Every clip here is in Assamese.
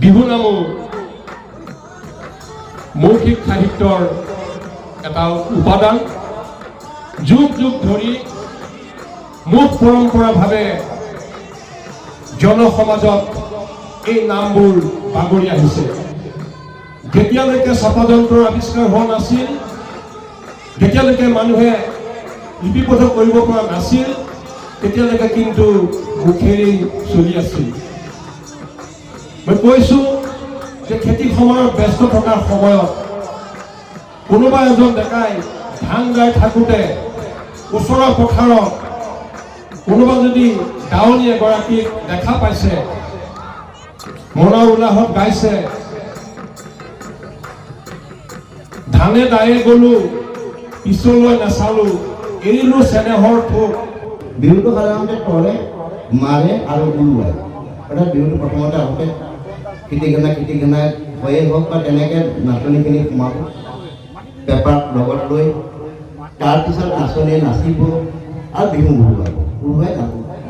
বিহু নামো মৌখিক সাহিত্যৰ এটা উপাদান যুগ যুগ ধৰি মুখ পৰম্পৰাভাৱে জনসমাজত এই নামবোৰ বাগৰি আহিছে। যেতিয়ালৈকে ছপাযন্ত্ৰৰ আৱিষ্কাৰ হোৱা নাছিল, যেতিয়ালৈকে মানুহে লিপিবদ্ধ কৰিব পৰা নাছিল, তেতিয়ালৈকে কিন্তু মুখেৰে চলি আছিল। মই কৈছোঁ যে খেতি সময়ত ব্যস্ত থকাৰ সময়ত কোনোবা এজন ডেকাই ধান গাই থাকোঁতে ওচৰৰ পথাৰত কোনোবা যদি গাঁৱলী এগৰাকীক দেখা পাইছে, মনৰ উল্লাসত গাইছে, ধানে দায়ে গ'লো পিছলৈ নাচালো, এৰিলো চেনেহৰ থোক। বিহুটো সাধাৰণতে কৰে, মাৰে আৰু উৰুৱায়। অৰ্থাৎ বিহুটো প্ৰথমতে আহোঁতে কীৰ্তিঘেনা হয়ে হওক বা তেনেকৈ নাচনীখিনি সোমাব, পেপাৰ লগত লৈ, তাৰপিছত নাচনীয়ে নাচিব আৰু বিহু উৰুৱাই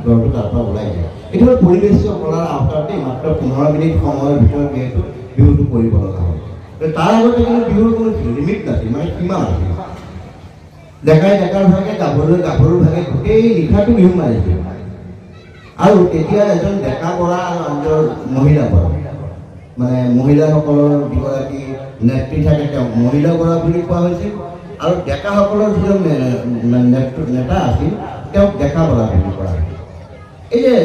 দলটো তাৰ পৰা ওলাই যায়। এইটো হ'ল পৰিৱেশ কলাৰ আওতাতে মাত্ৰ 15 মিনিট সময়ৰ ভিতৰত যিহেতু বিহুটো কৰিব লগা হয়। তাৰ আগতে কিন্তু বিহুৰ কোনো লিমিট নাছিল, মানে সীমা নাছিল। ডেকাৰ ভাগে, গাভৰুৰ ভাগে গোটেই নিশাটো বিহু মাৰিছিল। আৰু তেতিয়া এজন ডেকা বৰা আৰু আনজন মহিলা বৰা, মানে মহিলাসকলৰ যিগৰাকী নেত্ৰী থাকে তেওঁক মহিলা বৰা বুলি কোৱা হৈছিল, আৰু ডেকাসকলৰ যিজন নেতা আছিল তেওঁক ডেকা বৰা বুলি কোৱা হৈছিল। এই যে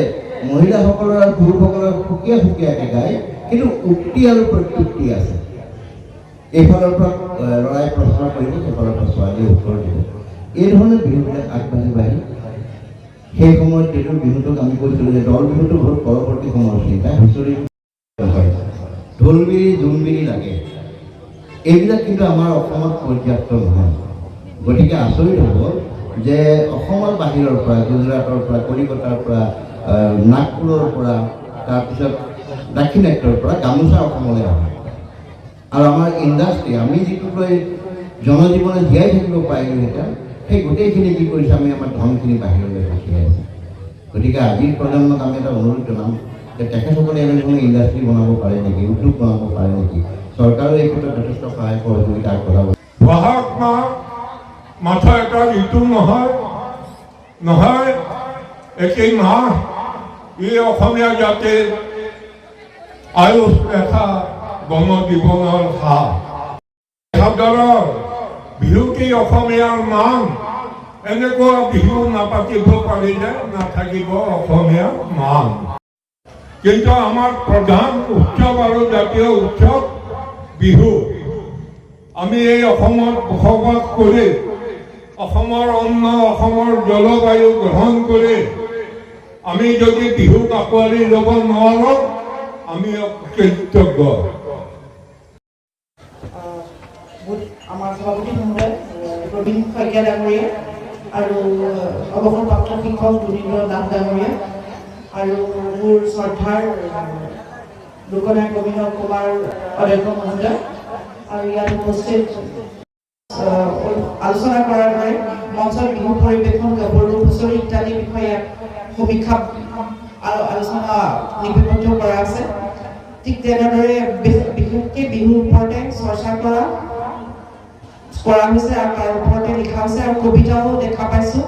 মহিলাসকলৰ আৰু পুৰুষসকলৰ সুকীয়াকৈ গায়, কিন্তু উক্তি আৰু প্ৰত্যুক্তি আছে। এইফালৰ পৰা ল'ৰাই প্ৰশ্ন কৰিব, সেইফালৰ পৰা ছোৱালীয়ে উত্তৰ দিব। এই ধৰণে বিহুবিলাক আগবাঢ়ি সেই সময়ত যিটো বিহুটোক আমি কৈছিলোঁ যে দল বিহুটো বহুত পৰৱৰ্তী সময়ৰ চিন্তা, হুঁচৰি হয়, ঢোলবিৰি জোনবিৰি লাগে, এইবিলাক কিন্তু আমাৰ অসমত পৰ্যাপ্ত নহয়। গতিকে আচৰিত হ'ব যে অসমৰ বাহিৰৰ পৰা, গুজৰাটৰ পৰা, কলিকতাৰ পৰা, নাগপুৰৰ পৰা, তাৰপিছত দাক্ষিণাত্যৰ পৰা গামোচা অসমলৈ আহে। আৰু আমাৰ ইণ্ডাষ্ট্ৰি, আমি যিটো লৈ জনজীৱনে জীয়াই থাকিব পাৰিলোহেঁতেন, সেই গোটেইখিনি কি কৰিছে, আমি আমাৰ ধনখিনি বাহিৰলৈ পঠিয়াই আছোঁ। গতিকে আজিৰ প্ৰজন্মক আমি এটা অনুৰোধ জনাম যে তেখেতসকলে এনেধৰণৰ ইণ্ডাষ্ট্ৰি বনাব পাৰে নেকি, উদ্যোগ বনাব পাৰে নেকি। চৰকাৰেও এই ক্ষেত্ৰত যথেষ্ট সহায় সহযোগিতা আগবঢ়াব। বহাগ মাহ মাথা এটা ঋতু নহয় একেই মাহ, এই অসমীয়া জাতিৰ আয়ুষ ৰেখা গণ জীৱনৰ সাহ। শব্দৰ বিহুকেই অসমীয়াৰ মান, এনেকুৱা বিহু নাপাতিব পাৰিলে নাথাকিব অসমীয়া মান। কিন্তু আমাৰ প্ৰধান উৎসৱ আৰু জাতীয় উৎসৱ বিহু। আমি এই অসমত বসবাস কৰি অসমৰ অন্ন, অসমৰ জলবায়ু গ্ৰহণ কৰি আমি যদি বিহুক আঁকোৱালি ল'ব নোৱাৰোঁ, আমি কৃতজ্ঞ। আমাৰ সভাপতি মহোদয় প্ৰবীণ শইকীয়া ডাঙৰীয়া আৰু অৱসৰপ্ৰাপ্ত শিক্ষক দুনীন্দ্ৰ দাস ডাঙৰীয়া আৰু মোৰ শ্ৰদ্ধাৰ লোকনায়ক অভিনৱ কুমাৰ অধ্যক্ষ মহোদয় আৰু ইয়াত উপস্থিত আলোচনা কৰাৰ দৰে মঞ্চত বিহু পৰিৱেশন, গাভৰু হুঁচৰি ইত্যাদি বিষয়ে সমীক্ষা আলোচনা লিপিবদ্ধ কৰা আছে। ঠিক তেনেদৰে বিশেষকৈ বিহুৰ ওপৰতে চৰ্চা কৰা হৈছে আৰু তাৰ ওপৰতে লিখা হৈছে আৰু কবিতাও দেখা পাইছোঁ।